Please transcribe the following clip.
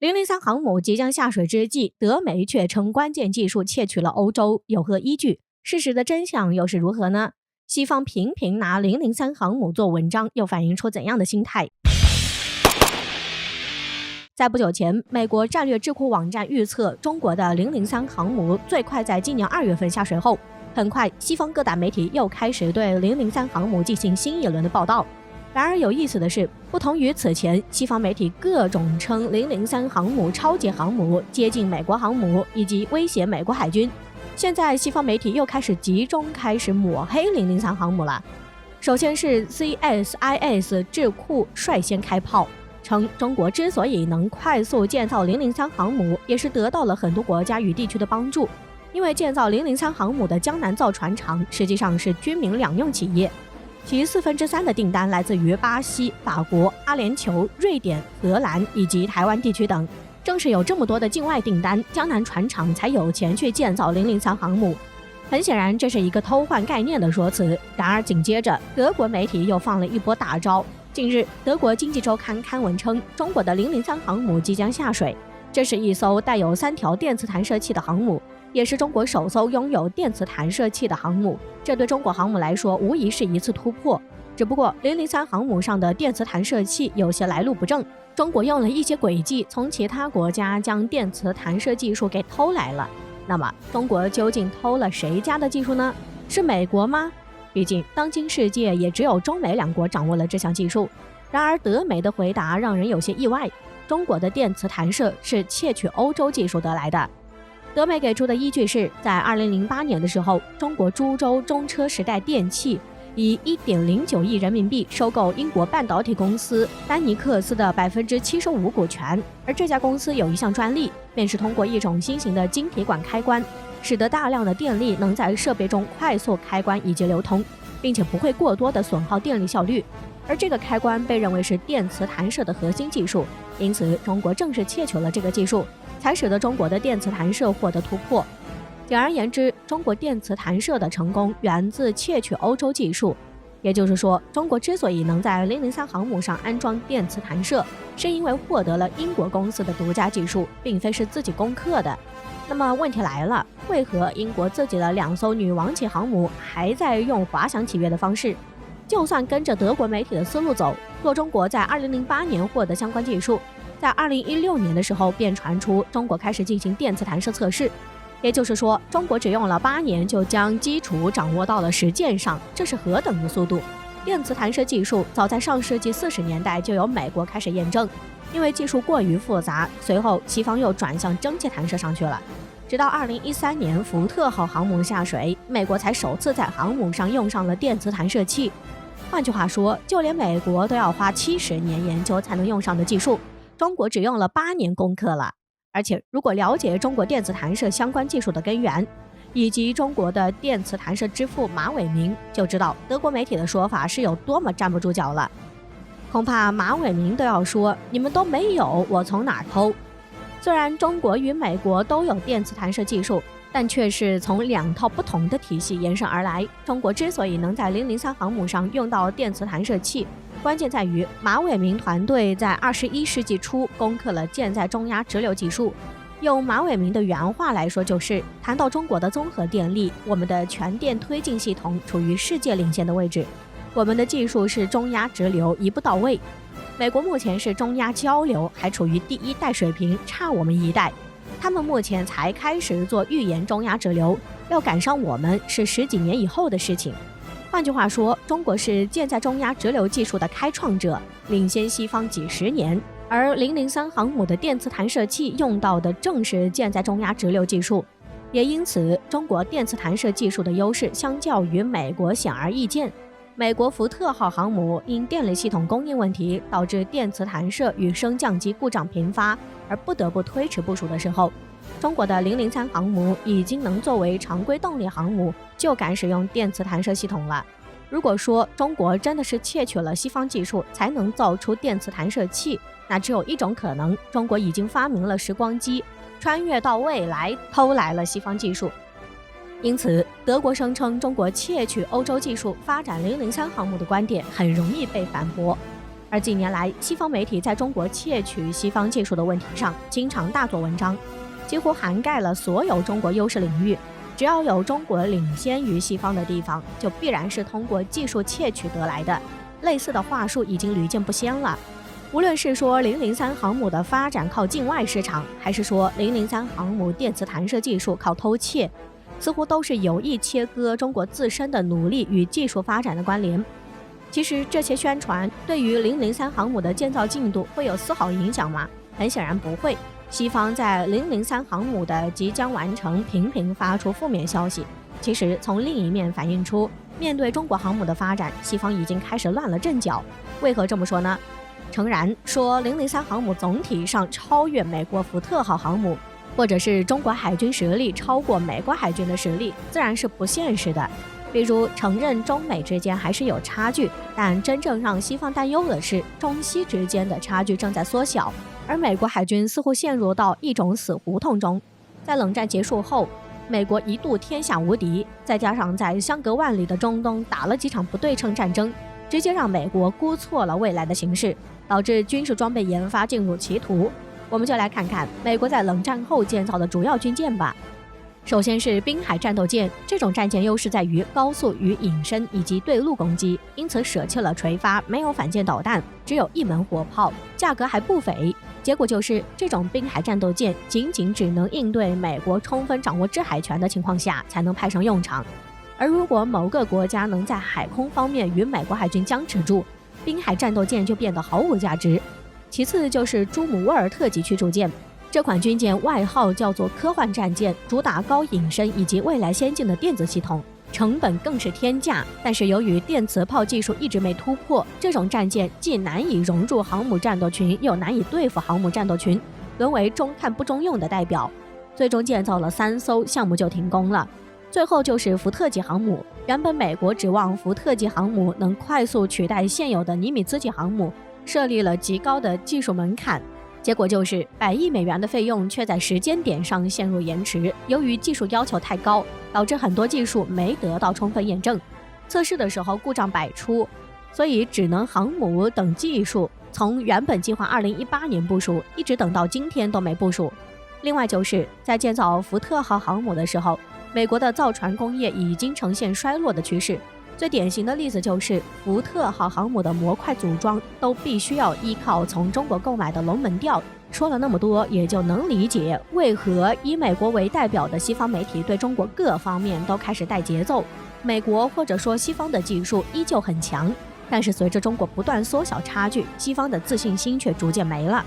003航母即将下水之际，德媒却称关键技术窃取了欧洲，有何依据？事实的真相又是如何呢？西方频频拿003航母做文章，又反映出怎样的心态？在不久前，美国战略智库网站预测，中国的003航母最快在今年2月份下水后，很快西方各大媒体又开始对003航母进行新一轮的报道。然而有意思的是，不同于此前西方媒体各种称003航母超级航母、接近美国航母以及威胁美国海军，现在西方媒体又开始集中抹黑003航母了。首先是 CSIS 智库率先开炮，称中国之所以能快速建造003航母，也是得到了很多国家与地区的帮助，因为建造003航母的江南造船厂实际上是军民两用企业，其3%的订单来自于巴西、法国、阿联酋、瑞典、荷兰以及台湾地区等。正是有这么多的境外订单，江南船厂才有钱去建造003航母。很显然，这是一个偷换概念的说辞。然而紧接着，德国媒体又放了一波大招。近日，德国经济周刊刊文称，中国的003航母即将下水。这是一艘带有3条电磁弹射器的航母，也是中国首艘拥有电磁弹射器的航母。这对中国航母来说，无疑是一次突破。只不过003航母上的电磁弹射器有些来路不正，中国用了一些诡计，从其他国家将电磁弹射技术给偷来了。那么，中国究竟偷了谁家的技术呢？是美国吗？毕竟，当今世界也只有中美两国掌握了这项技术。然而，德媒的回答让人有些意外，中国的电磁弹射是窃取欧洲技术得来的。德媒给出的依据是，在2008年的时候，中国株洲中车时代电器以1.09亿人民币收购英国半导体公司丹尼克斯的75%股权，而这家公司有一项专利，便是通过一种新型的晶体管开关，使得大量的电力能在设备中快速开关以及流通，并且不会过多的损耗电力效率。而这个开关被认为是电磁弹射的核心技术，因此中国正是窃取了这个技术，才使得中国的电磁弹射获得突破。简而言之，中国电磁弹射的成功源自窃取欧洲技术。也就是说，中国之所以能在003航母上安装电磁弹射，是因为获得了英国公司的独家技术，并非是自己攻克的。那么问题来了，为何英国自己的2艘女王级航母还在用滑翔起跃的方式？就算跟着德国媒体的思路走，若中国在2008年获得相关技术，在2016年的时候便传出中国开始进行电磁弹射测试，也就是说，中国只用了8年就将基础掌握到了实践上，这是何等的速度！电磁弹射技术早在上世纪40年代就由美国开始验证，因为技术过于复杂，随后西方又转向蒸汽弹射上去了。直到2013年福特号航母下水，美国才首次在航母上用上了电磁弹射器。换句话说，就连美国都要花70年研究才能用上的技术，中国只用了8年攻克了。而且，如果了解中国电磁弹射相关技术的根源，以及中国的电磁弹射之父马伟明，就知道德国媒体的说法是有多么站不住脚了。恐怕马伟明都要说：“你们都没有，我从哪儿偷？”虽然中国与美国都有电磁弹射技术，但却是从2套不同的体系延伸而来。中国之所以能在003航母上用到电磁弹射器，关键在于马伟明团队在21世纪初攻克了舰载中压直流技术。用马伟明的原话来说，就是谈到中国的综合电力，我们的全电推进系统处于世界领先的位置，我们的技术是中压直流一步到位。美国目前是中压交流，还处于第1代水平，差我们1代。他们目前才开始做预研中压直流，要赶上我们是10几年以后的事情。换句话说，中国是舰载中压直流技术的开创者，领先西方几十年。而003航母的电磁弹射器用到的正是舰载中压直流技术，也因此，中国电磁弹射技术的优势相较于美国显而易见。美国福特号航母因电力系统供应问题，导致电磁弹射与升降机故障频发，而不得不推迟部署的时候，中国的003航母已经能作为常规动力航母，就敢使用电磁弹射系统了。如果说中国真的是窃取了西方技术才能造出电磁弹射器，那只有一种可能，中国已经发明了时光机，穿越到未来偷来了西方技术。因此，德国声称中国窃取欧洲技术发展003航母的观点很容易被反驳。而而近年来，西方媒体在中国窃取西方技术的问题上，经常大做文章，几乎涵盖了所有中国优势领域。只要有中国领先于西方的地方，就必然是通过技术窃取得来的。类似的话术已经屡见不鲜了。无论是说003航母的发展靠境外市场，还是说003航母电磁弹射技术靠偷窃，似乎都是有意切割中国自身的努力与技术发展的关联。其实这些宣传对于003航母的建造进度会有丝毫影响吗？很显然不会。西方在003航母的即将完成频频发出负面消息，其实从另一面反映出，面对中国航母的发展，西方已经开始乱了阵脚。为何这么说呢？诚然，说003航母总体上超越美国福特号航母，或者是中国海军实力超过美国海军的实力，自然是不现实的。比如承认中美之间还是有差距，但真正让西方担忧的是，中西之间的差距正在缩小，而美国海军似乎陷入到一种死胡同中。在冷战结束后，美国一度天下无敌，再加上在相隔万里的中东打了几场不对称战争，直接让美国估错了未来的形势，导致军事装备研发进入歧途。我们就来看看美国在冷战后建造的主要军舰吧。首先是滨海战斗舰，这种战舰优势在于高速与隐身以及对陆攻击，因此舍弃了垂发，没有反舰导弹，只有一门火炮，价格还不菲。结果就是这种滨海战斗舰仅只能应对美国充分掌握制海权的情况下才能派上用场。而如果某个国家能在海空方面与美国海军僵持住，滨海战斗舰就变得毫无价值。其次就是朱姆沃尔特级驱逐舰，这款军舰外号叫做科幻战舰，主打高隐身以及未来先进的电子系统，成本更是天价。但是由于电磁炮技术一直没突破，这种战舰既难以融入航母战斗群，又难以对付航母战斗群，沦为中看不中用的代表。最终建造了3艘，项目就停工了。最后就是福特级航母，原本美国指望福特级航母能快速取代现有的尼米兹级航母，设立了极高的技术门槛。结果就是100亿美元的费用却在时间点上陷入延迟，由于技术要求太高，导致很多技术没得到充分验证，测试的时候故障百出，所以只能航母等技术从原本计划2018年部署，一直等到今天都没部署。另外就是在建造福特号航母的时候，美国的造船工业已经呈现衰落的趋势。最典型的例子就是福特号航母的模块组装都必须要依靠从中国购买的龙门吊。说了那么多，也就能理解为何以美国为代表的西方媒体对中国各方面都开始带节奏。美国或者说西方的技术依旧很强，但是随着中国不断缩小差距，西方的自信心却逐渐没了。